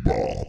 Bebop.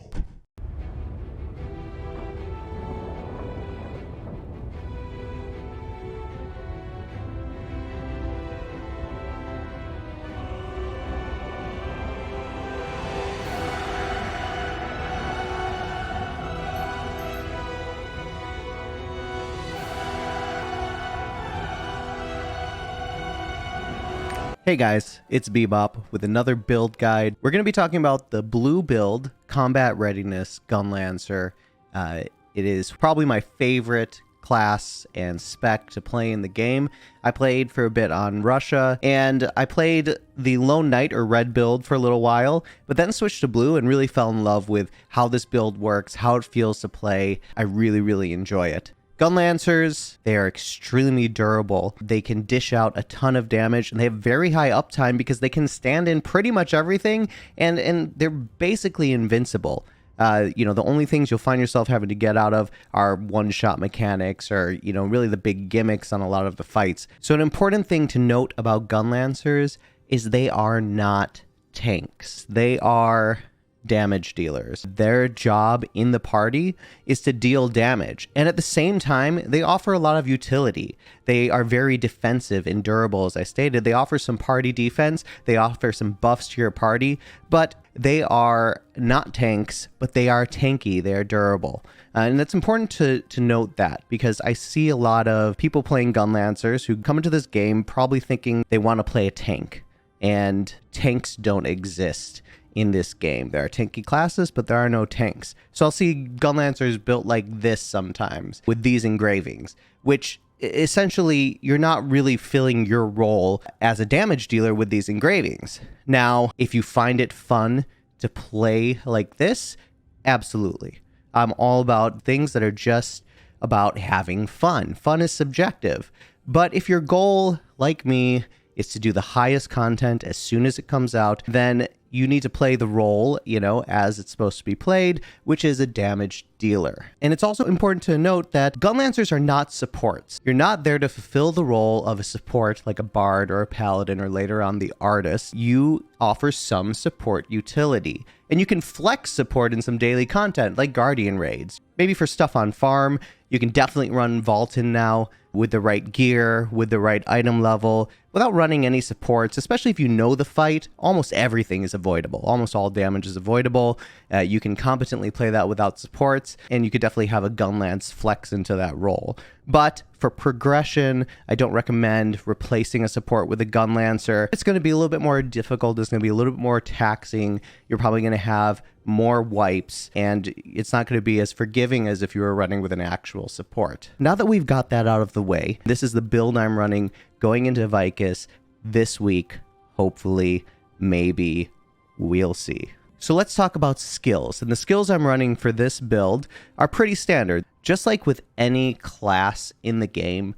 Hey guys, it's Bebop with another build guide. We're going to be talking about the blue build, Combat Readiness Gunlancer. It is probably my favorite class and spec to play in the game. I played for a bit on Russia, and I played the Lone Knight or red build for a little while, but then switched to blue and really fell in love with how this build works, how it feels to play. I really enjoy it. Gunlancers, they are extremely durable. They can dish out a ton of damage, and they have very high uptime because they can stand in pretty much everything, and they're basically invincible. The only things you'll find yourself having to get out of are one-shot mechanics or, really the big gimmicks on a lot of the fights. So an important thing to note about Gunlancers is they are not tanks. They are damage dealers. Their job in the party is to deal damage, and at the same time they offer a lot of utility. They are very defensive and durable, as I stated. They offer some party defense, they offer some buffs to your party, but they are not tanks, but they are tanky. They are durable. And it's important to note that, because I see a lot of people playing Gunlancers who come into this game probably thinking they want to play a tank, and tanks don't exist in this game. There are tanky classes, but there are no tanks. So I'll see Gunlancers built like this sometimes with these engravings, which essentially you're not really filling your role as a damage dealer with these engravings. Now, if you find it fun to play like this, absolutely. I'm all about things that are just about having fun. Fun is subjective. But if your goal, like me, is to do the highest content as soon as it comes out, then you need to play the role, as it's supposed to be played, which is a damage dealer. And it's also important to note that Gunlancers are not supports. You're not there to fulfill the role of a support like a bard or a paladin or later on the artist. You offer some support utility. And you can flex support in some daily content like Guardian raids. Maybe for stuff on farm, you can definitely run Vaultin now with the right gear, with the right item level, without running any supports, especially if you know the fight. Almost everything is avoidable. Almost all damage is avoidable. You can competently play that without supports, and you could definitely have a Gunlance flex into that role. But for progression, I don't recommend replacing a support with a Gunlancer. It's going to be a little bit more difficult. It's going to be a little bit more taxing. You're probably going to have more wipes, and it's not going to be as forgiving as if you were running with an actual support. Now that we've got that out of the way, this is the build I'm running going into Vicus this week. Hopefully, maybe, we'll see. So let's talk about skills. And the skills I'm running for this build are pretty standard. Just like with any class in the game,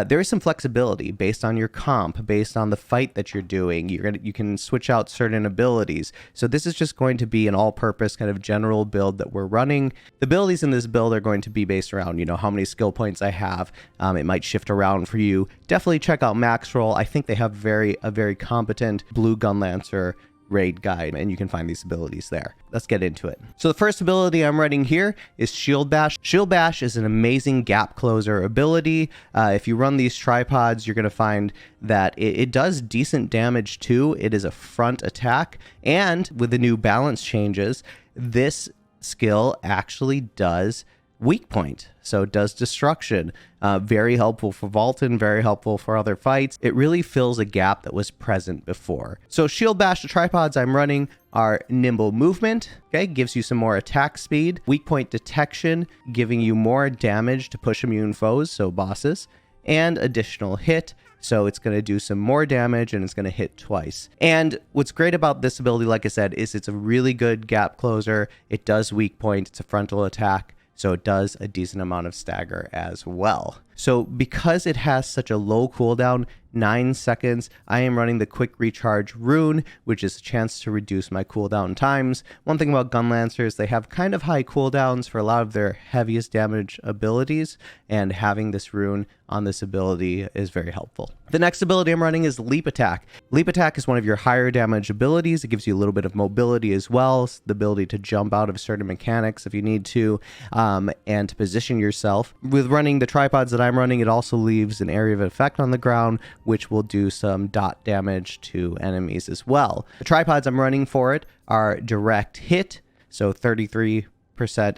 there is some flexibility based on your comp, based on the fight that you're doing. You can switch out certain abilities. So this is just going to be an all-purpose kind of general build that we're running. The abilities in this build are going to be based around, how many skill points I have. It might shift around for you. Definitely check out Maxroll. I think they have a very competent blue Gunlancer raid guide, and you can find these abilities there. Let's get into it. So the first ability I'm running here is Shield Bash. Shield Bash is an amazing gap closer ability. If you run these tripods, you're going to find that it does decent damage too. It is a front attack, and with the new balance changes, this skill actually does weak point, so it does destruction. Very helpful for Vaultin, very helpful for other fights. It really fills a gap that was present before. So Shield Bash, the tripods I'm running are Nimble Movement, okay, gives you some more attack speed. Weak Point Detection, giving you more damage to push immune foes, so bosses. And Additional Hit, so it's going to do some more damage and it's going to hit twice. And what's great about this ability, like I said, is it's a really good gap closer. It does weak point, it's a frontal attack, so it does a decent amount of stagger as well. So because it has such a low cooldown, 9 seconds, I am running the quick recharge rune, which is a chance to reduce my cooldown times. One thing about Gunlancers, they have kind of high cooldowns for a lot of their heaviest damage abilities, and having this rune on this ability is very helpful. The next ability I'm running is Leap Attack. Leap Attack is one of your higher damage abilities. It gives you a little bit of mobility as well, the ability to jump out of certain mechanics if you need to, and to position yourself. With running the tripods that I'm running, it also leaves an area of effect on the ground, which will do some dot damage to enemies as well. The tripods I'm running for it are direct hit, so 33%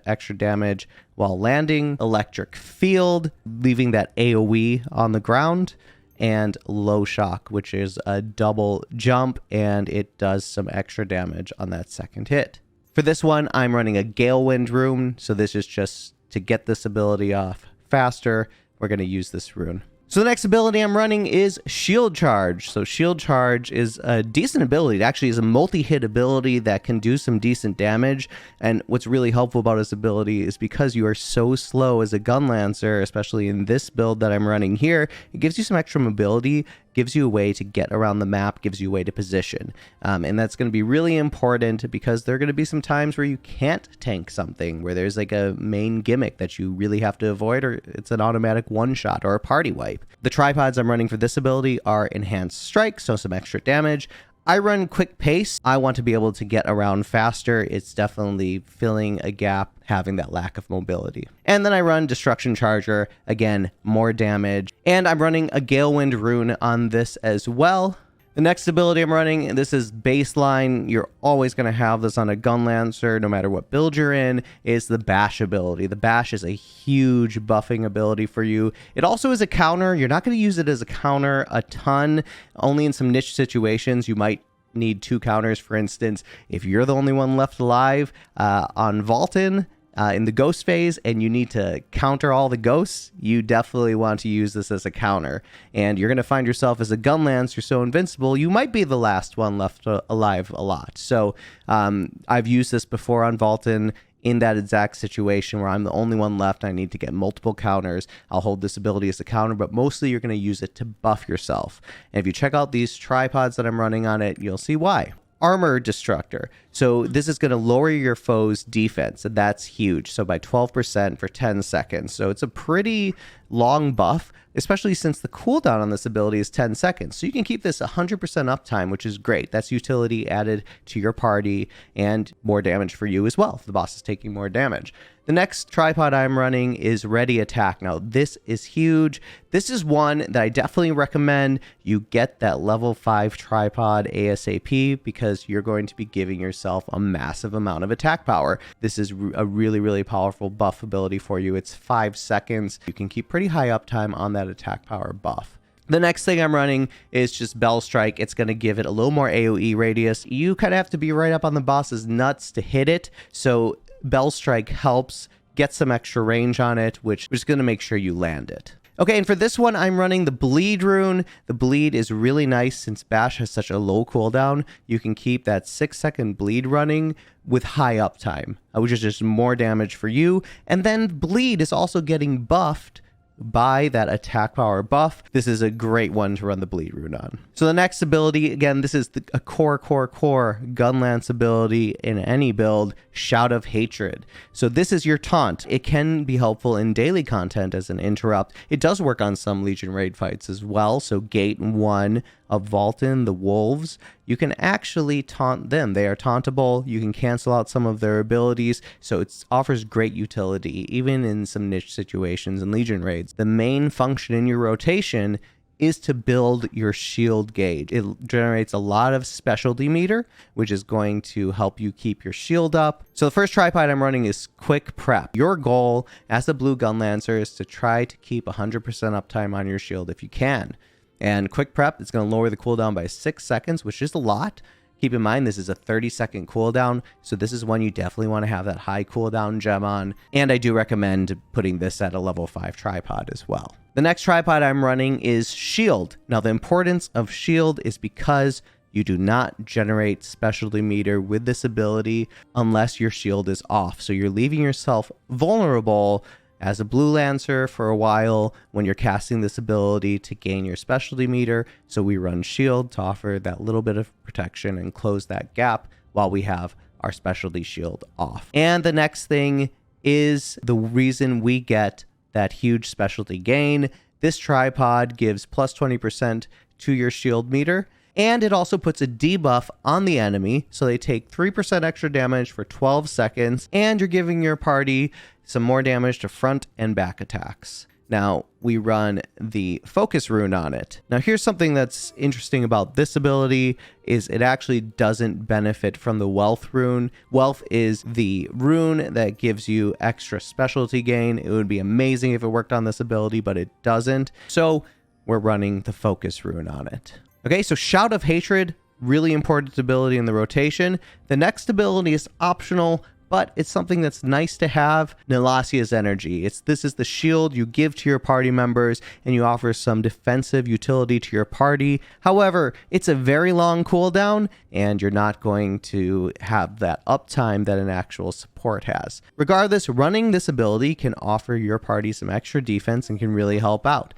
extra damage while landing, electric field, leaving that AoE on the ground, and low shock, which is a double jump, and it does some extra damage on that second hit. For this one, I'm running a Galewind rune, so this is just to get this ability off faster. We're going to use this rune. So the next ability I'm running is Shield Charge. So Shield Charge is a decent ability. It actually is a multi-hit ability that can do some decent damage. And what's really helpful about this ability is because you are so slow as a Gunlancer, especially in this build that I'm running here, it gives you some extra mobility, gives you a way to get around the map, gives you a way to position. And that's going to be really important because there are going to be some times where you can't tank something, where there's like a main gimmick that you really have to avoid, or it's an automatic one-shot or a party wipe. The tripods I'm running for this ability are Enhanced Strike, so some extra damage. I run Quick Pace. I want to be able to get around faster. It's definitely filling a gap, having that lack of mobility. And then I run Destruction Charger, again, more damage. And I'm running a Galewind rune on this as well. The next ability I'm running, and this is baseline, you're always going to have this on a Gunlancer no matter what build you're in, is the Bash ability. The Bash is a huge buffing ability for you. It also is a counter. You're not going to use it as a counter a ton. Only in some niche situations you might need 2 counters. For instance, if you're the only one left alive on Vaultin, in the ghost phase, and you need to counter all the ghosts, you definitely want to use this as a counter. And you're going to find yourself as a Gunlancer so invincible, you might be the last one left alive a lot. So I've used this before on Vaultin in that exact situation where I'm the only one left. I need to get multiple counters. I'll hold this ability as a counter, but mostly you're going to use it to buff yourself. And if you check out these tripods that I'm running on it, you'll see why. Armor Destructor. So this is going to lower your foe's defense, and that's huge. So by 12% for 10 seconds. So it's a pretty long buff, especially since the cooldown on this ability is 10 seconds. So you can keep this 100% uptime, which is great. That's utility added to your party and more damage for you as well if the boss is taking more damage. The next tripod I'm running is Ready Attack. Now, this is huge. This is one that I definitely recommend you get that level 5 tripod ASAP because you're going to be giving yourself a massive amount of attack power. This is a really, really powerful buff ability for you. It's 5 seconds. You can keep pretty high uptime on that attack power buff. The next thing I'm running is just Bell Strike. It's going to give it a little more AoE radius. You kind of have to be right up on the boss's nuts to hit it. So Bell Strike helps get some extra range on it, which is going to make sure you land it. Okay, and for this one, I'm running the Bleed rune. The Bleed is really nice since Bash has such a low cooldown. You can keep that 6-second Bleed running with high uptime, which is just more damage for you. And then Bleed is also getting buffed by that attack power buff. This is a great one to run the Bleed rune on. So the next ability, again, this is a core Gunlance ability in any build, Shout of Hatred. So this is your taunt. It can be helpful in daily content as an interrupt. It does work on some Legion raid fights as well. So Gate 1 of Vaultin, the Wolves, you can actually taunt them. They are tauntable. You can cancel out some of their abilities. So it offers great utility, even in some niche situations and Legion raids. The main function in your rotation is to build your shield gauge. It generates a lot of specialty meter, which is going to help you keep your shield up. So the first tripod I'm running is Quick Prep. Your goal as a blue Gunlancer is to try to keep 100% uptime on your shield if you can. And Quick Prep is going to lower the cooldown by 6 seconds, which is a lot. Keep in mind, this is a 30-second cooldown, so this is one you definitely want to have that high cooldown gem on. And I do recommend putting this at a level 5 tripod as well. The next tripod I'm running is Shield. Now, the importance of Shield is because you do not generate specialty meter with this ability unless your shield is off. So you're leaving yourself vulnerable as a blue lancer for a while when you're casting this ability to gain your specialty meter. So we run shield to offer that little bit of protection and close that gap while we have our specialty shield off. And the next thing is the reason we get that huge specialty gain. This tripod gives plus 20% to your shield meter, and it also puts a debuff on the enemy, so they take 3% extra damage for 12 seconds, and you're giving your party some more damage to front and back attacks. Now, we run the focus rune on it. Now, here's something that's interesting about this ability is it actually doesn't benefit from the wealth rune. Wealth is the rune that gives you extra specialty gain. It would be amazing if it worked on this ability, but it doesn't. So we're running the focus rune on it. Okay, so Shout of Hatred, really important ability in the rotation. The next ability is optional, but it's something that's nice to have. Nilasia's Energy. This is the shield you give to your party members, and you offer some defensive utility to your party. However, it's a very long cooldown, and you're not going to have that uptime that an actual support has. Regardless, running this ability can offer your party some extra defense and can really help out.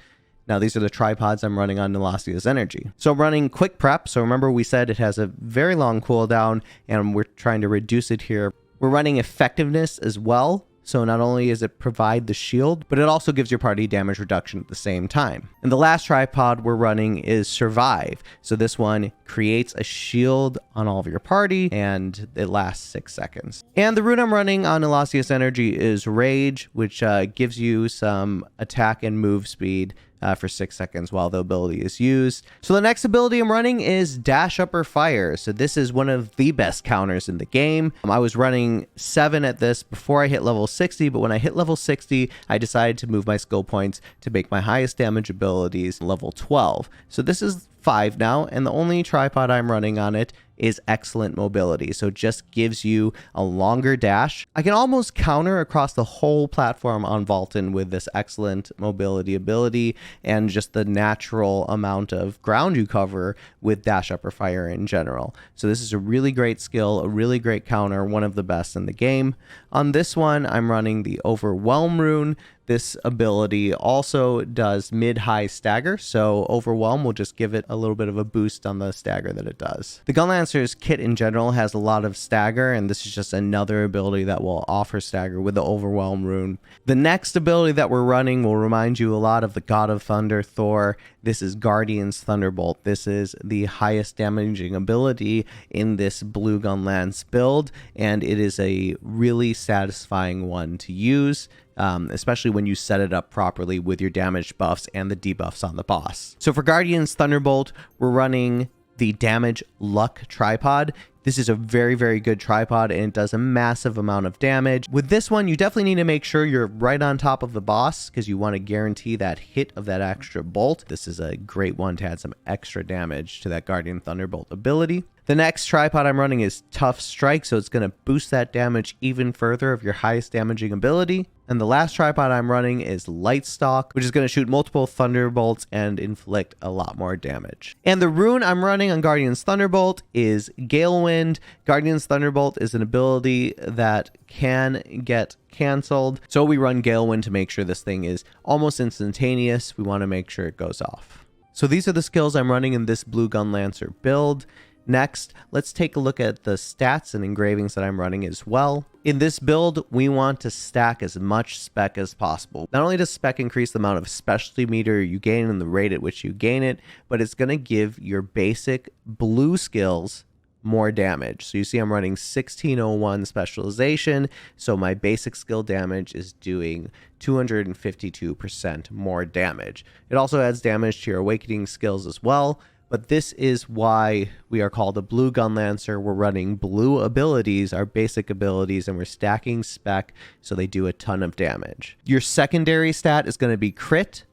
Now, these are the tripods I'm running on Nilasia's Energy. So I'm running Quick Prep. So remember we said it has a very long cooldown, and we're trying to reduce it here. We're running Effectiveness as well. So not only does it provide the shield, but it also gives your party damage reduction at the same time. And the last tripod we're running is Survive. So this one creates a shield on all of your party, and it lasts 6 seconds. And the rune I'm running on Nilasia's Energy is Rage, which gives you some attack and move speed for 6 seconds while the ability is used. So the next ability I'm running is Dash Upper Fire. So this is one of the best counters in the game. I was running 7 at this before I hit level 60, but when I hit level 60, I decided to move my skill points to make my highest damage abilities level 12. So this is 5 now, and the only tripod I'm running on it is Excellent Mobility. So it just gives you a longer dash. I can almost counter across the whole platform on Vaulton with this Excellent Mobility ability and just the natural amount of ground you cover with Dash Upper Fire in general. So this is a really great skill, a really great counter, one of the best in the game. On this one, I'm running the Overwhelm rune. This ability also does mid-high stagger, so Overwhelm will just give it a little bit of a boost on the stagger that it does. The Gunlancer's kit in general has a lot of stagger, and this is just another ability that will offer stagger with the Overwhelm rune. The next ability that we're running will remind you a lot of the God of Thunder, Thor. This is Guardian's Thunderbolt. This is the highest damaging ability in this Blue Gunlance build, and it is a really satisfying one to use. Especially when you set it up properly with your damage buffs and the debuffs on the boss. So for Guardian's Thunderbolt, we're running the Damage Luck tripod. This is a very, very good tripod, and it does a massive amount of damage. With this one, you definitely need to make sure you're right on top of the boss because you want to guarantee that hit of that extra bolt. This is a great one to add some extra damage to that Guardian Thunderbolt ability. The next tripod I'm running is Tough Strike, so it's going to boost that damage even further of your highest damaging ability. And the last tripod I'm running is Light Stalk, which is going to shoot multiple thunderbolts and inflict a lot more damage. And the rune I'm running on Guardian's Thunderbolt is Galewind. Guardian's Thunderbolt is an ability that can get canceled, so we run Galewind to make sure this thing is almost instantaneous. We want to make sure it goes off. So these are the skills I'm running in this Blue Gunlancer build. Next, let's take a look at the stats and engravings that I'm running as well. In this build, we want to stack as much spec as possible. Not only does spec increase the amount of specialty meter you gain and the rate at which you gain it, but it's going to give your basic blue skills more damage. So you see I'm running 1601 specialization, so my basic skill damage is doing 252% more damage. It also adds damage to your awakening skills as well. But this is why we are called a Blue Gunlancer. We're running blue abilities, our basic abilities, and we're stacking spec so they do a ton of damage. Your secondary stat is going to be crit.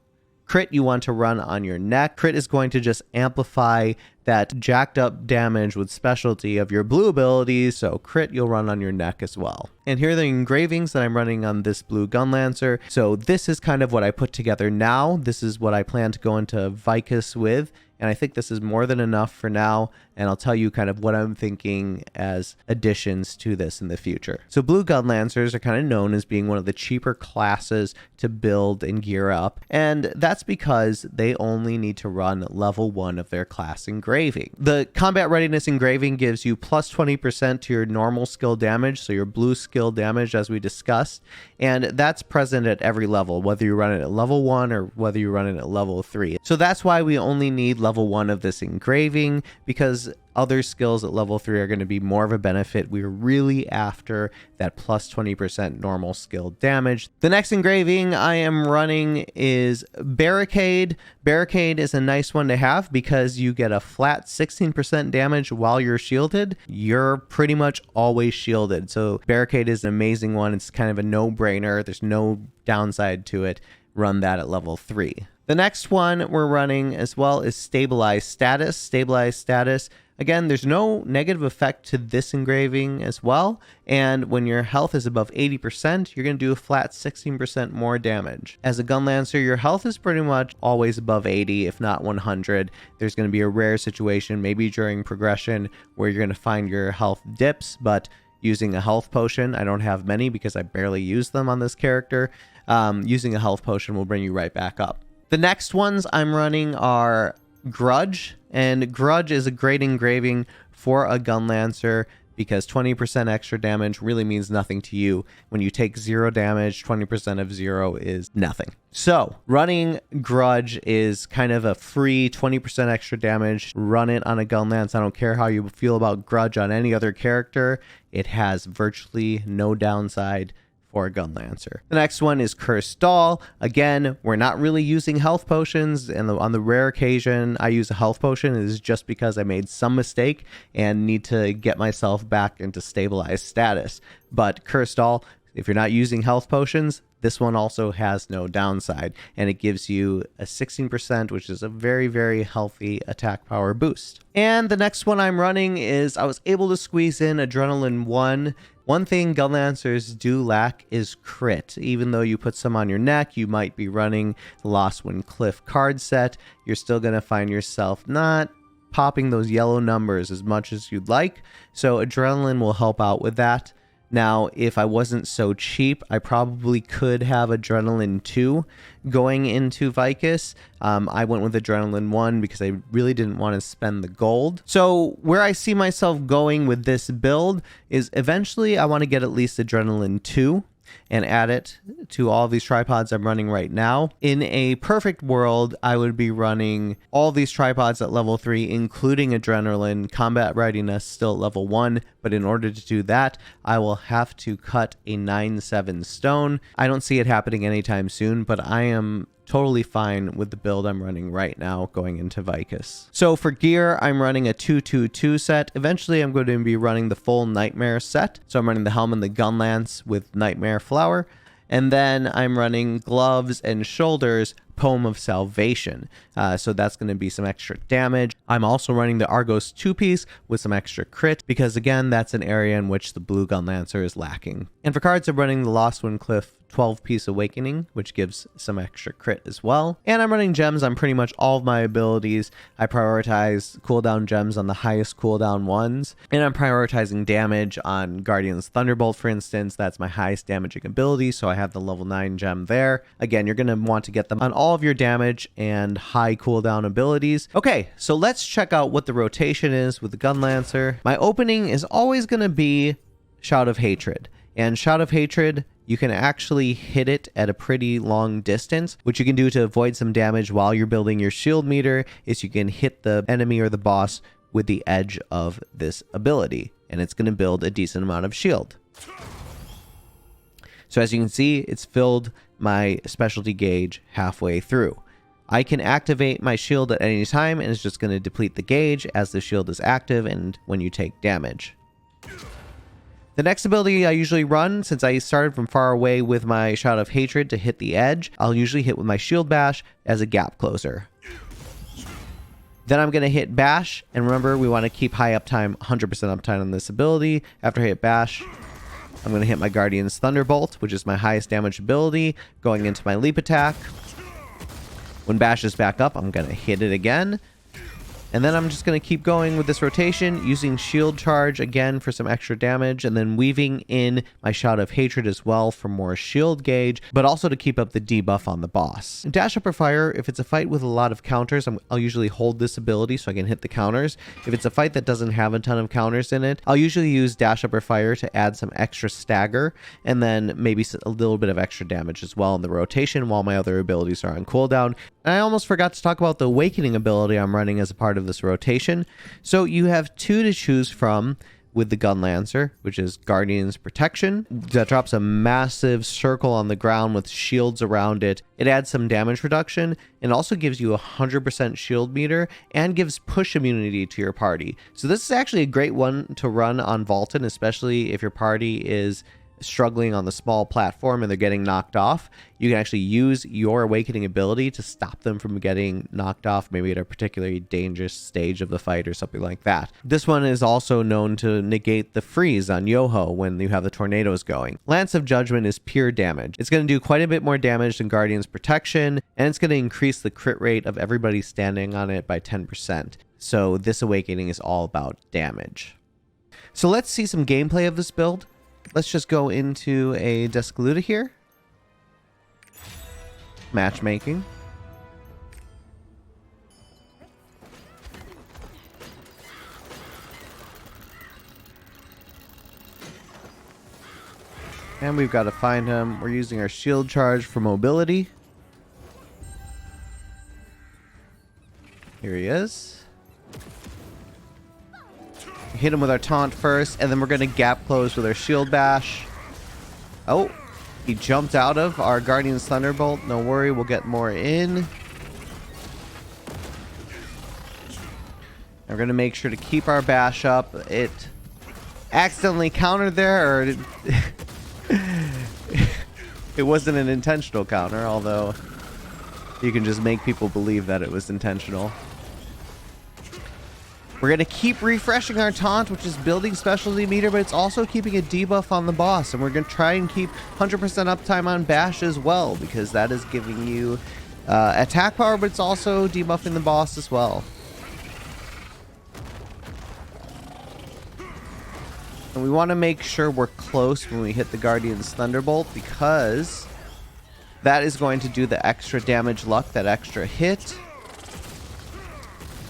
Crit you want to run on your neck. Crit is going to just amplify that jacked up damage with specialty of your blue abilities, so crit you'll run on your neck as well. And here are the engravings that I'm running on this Blue Gunlancer. So this is kind of what I put together now. This is what I plan to go into Vicus with, and I think this is more than enough for now. and I'll tell you kind of what I'm thinking as additions to this in the future. So blue Gunlancers are kind of known as being one of the cheaper classes to build and gear up, and that's because they only need to run level 1 of their class engraving. The combat readiness engraving gives you plus 20% to your normal skill damage, so your blue skill damage as we discussed, and that's present at every level, whether you run it at level 1 or whether you run it at level 3. So that's why we only need level 1 of this engraving, because other skills at level 3 are going to be more of a benefit. We're really after that plus 20% normal skill damage. The next engraving I am running is Barricade. Barricade is a nice one to have because you get a flat 16% damage while you're shielded. You're pretty much always shielded. So Barricade is an amazing one. It's kind of a no-brainer. There's no downside to it. Run that at level 3. The next one we're running as well is Stabilized Status. Stabilized Status, again, there's no negative effect to this engraving as well, and when your health is above 80%, you're going to do a flat 16% more damage. As a Gunlancer, your health is pretty much always above 80, if not 100. There's going to be a rare situation, maybe during progression, where you're going to find your health dips, but using a health potion, I don't have many because I barely use them on this character, using a health potion will bring you right back up. The next ones I'm running are Grudge, and Grudge is a great engraving for a Gunlancer because 20% extra damage really means nothing to you. When you take 0 damage, 20% of 0 is nothing. So running Grudge is kind of a free 20% extra damage. Run it on a Gunlance. I don't care how you feel about Grudge on any other character. It has virtually no downside for a Gunlancer. The next one is Cursed Doll. Again, we're not really using health potions, and on the rare occasion I use a health potion, it is just because I made some mistake and need to get myself back into stabilized status. But Cursed Doll, if you're not using health potions, this one also has no downside, and it gives you a 16%, which is a very, very healthy attack power boost. And the next one I'm running is, I was able to squeeze in Adrenaline 1. One thing Gunlancers do lack is crit. Even though you put some on your neck, you might be running the Lost Cliff card set, you're still going to find yourself not popping those yellow numbers as much as you'd like, so Adrenaline will help out with that. Now, if I wasn't so cheap, I probably could have Adrenaline 2 going into Vicus. I went with Adrenaline 1 because I really didn't want to spend the gold. So where I see myself going with this build is eventually I want to get at least Adrenaline 2 and add it to all these tripods I'm running right now. In a perfect world, I would be running all these tripods at level 3, including Adrenaline, Combat Readiness still at level 1, but in order to do that, I will have to cut a 9/7 stone. I don't see it happening anytime soon, but I am totally fine with the build I'm running right now going into Vicus. So for gear, I'm running a 2-2-2 set. Eventually, I'm going to be running the full Nightmare set. So I'm running the helm and the Gunlance with Nightmare Flower. And then I'm running gloves and shoulders, Poem of Salvation. So that's going to be some extra damage. I'm also running the Argos 2-piece with some extra crit, because again, that's an area in which the blue Gunlancer is lacking. And for cards, I'm running the Lost Cliff 12-piece Awakening, which gives some extra crit as well. And I'm running gems on pretty much all of my abilities. I prioritize cooldown gems on the highest cooldown ones, and I'm prioritizing damage on Guardian's Thunderbolt, for instance. That's my highest damaging ability, so I have the level 9 gem there. Again, you're going to want to get them on all of your damage and high cooldown abilities. Okay, so let's check out what the rotation is with the Gunlancer. My opening is always going to be Shout of Hatred. And Shout of Hatred, you can actually hit it at a pretty long distance. What you can do to avoid some damage while you're building your shield meter is you can hit the enemy or the boss with the edge of this ability, and it's going to build a decent amount of shield. So as you can see, it's filled my specialty gauge halfway through. I can activate my shield at any time, and it's just going to deplete the gauge as the shield is active and when you take damage. The next ability I usually run, since I started from far away with my Shout of Hatred to hit the edge, I'll usually hit with my Shield Bash as a gap closer. Then I'm going to hit Bash, and remember, we want to keep high uptime, 100% uptime on this ability. After I hit Bash, I'm going to hit my Guardian's Thunderbolt, which is my highest damage ability, going into my leap attack. When Bash is back up, I'm going to hit it again. And then I'm just going to keep going with this rotation, using shield charge again for some extra damage, and then weaving in my Shout of Hatred as well for more shield gauge, but also to keep up the debuff on the boss. Dash Upper Fire, if it's a fight with a lot of counters, I'll usually hold this ability so I can hit the counters. If it's a fight that doesn't have a ton of counters in it, I'll usually use Dash Upper Fire to add some extra stagger, and then maybe a little bit of extra damage as well in the rotation while my other abilities are on cooldown. And I almost forgot to talk about the Awakening ability I'm running as a part of this rotation. So you have two to choose from with the Gunlancer, which is Guardian's Protection. That drops a massive circle on the ground with shields around it. It adds some damage reduction and also gives you 100% shield meter and gives push immunity to your party. So this is actually a great one to run on Vaulton, especially if your party is struggling on the small platform and they're getting knocked off. You can actually use your Awakening ability to stop them from getting knocked off, maybe at a particularly dangerous stage of the fight or something like that. This one is also known to negate the freeze on Yoho when you have the tornadoes going. Lance of Judgment is pure damage. It's going to do quite a bit more damage than Guardian's Protection, and it's going to increase the crit rate of everybody standing on it by 10%. So this Awakening is all about damage. So let's see some gameplay of this build. Let's just go into a Descaluta here. Matchmaking. And we've got to find him. We're using our shield charge for mobility. Here he is. Hit him with our taunt first, and then we're going to gap close with our shield bash. Oh, he jumped out of our Guardian's Thunderbolt. No worry, we'll get more in. And we're going to make sure to keep our bash up. It accidentally countered there, or it wasn't an intentional counter, although you can just make people believe that it was intentional. We're going to keep refreshing our taunt, which is building specialty meter, but it's also keeping a debuff on the boss. And we're going to try and keep 100% uptime on bash as well, because that is giving you attack power, but it's also debuffing the boss as well. And we want to make sure we're close when we hit the Guardian's Thunderbolt, because that is going to do the extra damage luck, that extra hit.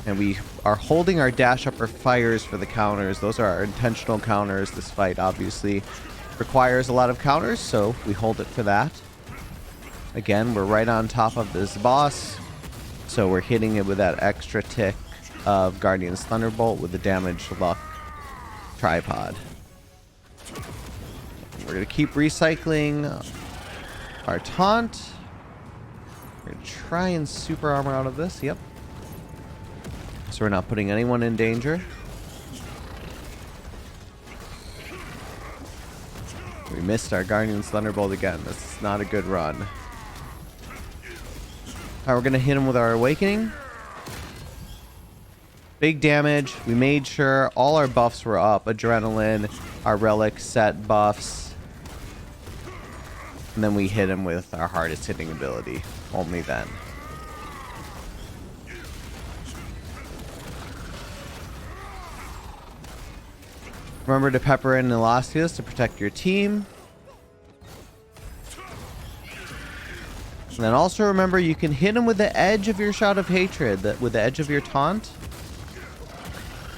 And we are holding our Dash Upper Fires for the counters. Those are our intentional counters. This fight obviously requires a lot of counters, so we hold it for that. Again, we're right on top of this boss, so we're hitting it with that extra tick of Guardian's Thunderbolt with the damage luck tripod. We're going to keep recycling our taunt. We're going to try and super armor out of this. Yep. So we're not putting anyone in danger. We missed our Guardian's Thunderbolt again. This is not a good run. Alright, we're going to hit him with our Awakening. Big damage. We made sure all our buffs were up. Adrenaline, our relic set buffs. And then we hit him with our hardest hitting ability. Only then. Remember to pepper in Elastius to protect your team. And then also remember, you can hit him with the edge of your Shout of Hatred, with the edge of your taunt.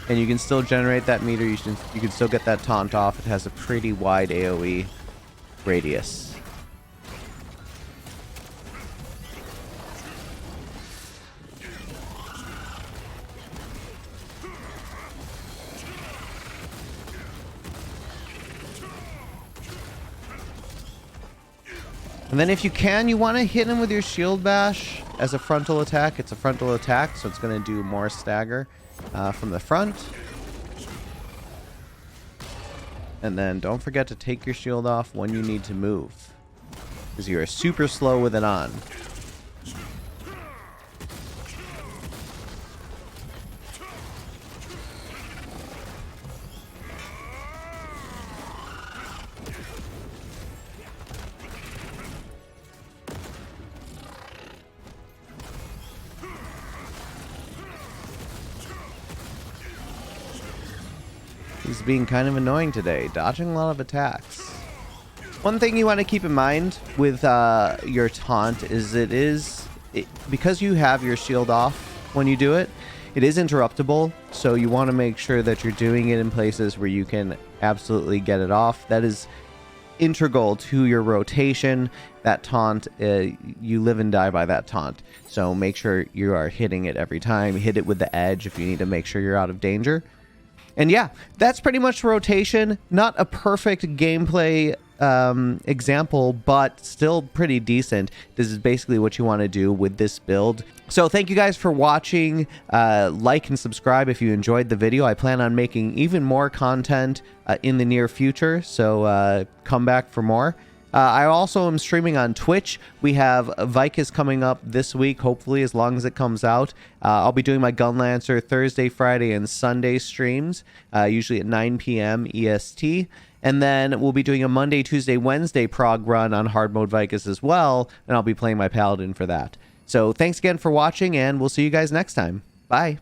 And you can still generate that meter. You can still get that taunt off. It has a pretty wide AoE radius. And then if you can, you want to hit him with your shield bash as a frontal attack. It's a frontal attack, so it's going to do more stagger from the front. And then don't forget to take your shield off when you need to move, because you are super slow with it on. He's being kind of annoying today, dodging a lot of attacks. One thing you want to keep in mind with your taunt is because you have your shield off when you do it, it is interruptible, so you want to make sure that you're doing it in places where you can absolutely get it off. That is integral to your rotation. That taunt, you live and die by that taunt, so make sure you are hitting it every time. Hit it with the edge if you need to make sure you're out of danger. And yeah, that's pretty much rotation. Not a perfect gameplay example, but still pretty decent. This is basically what you want to do with this build. So thank you guys for watching. Like and subscribe if you enjoyed the video. I plan on making even more content in the near future, so come back for more. I also am streaming on Twitch. We have Vicus coming up this week, hopefully, as long as it comes out. I'll be doing my Gunlancer Thursday, Friday, and Sunday streams, usually at 9 p.m. EST. And then we'll be doing a Monday, Tuesday, Wednesday prog run on hard mode Vicus as well, and I'll be playing my Paladin for that. So thanks again for watching, and we'll see you guys next time. Bye.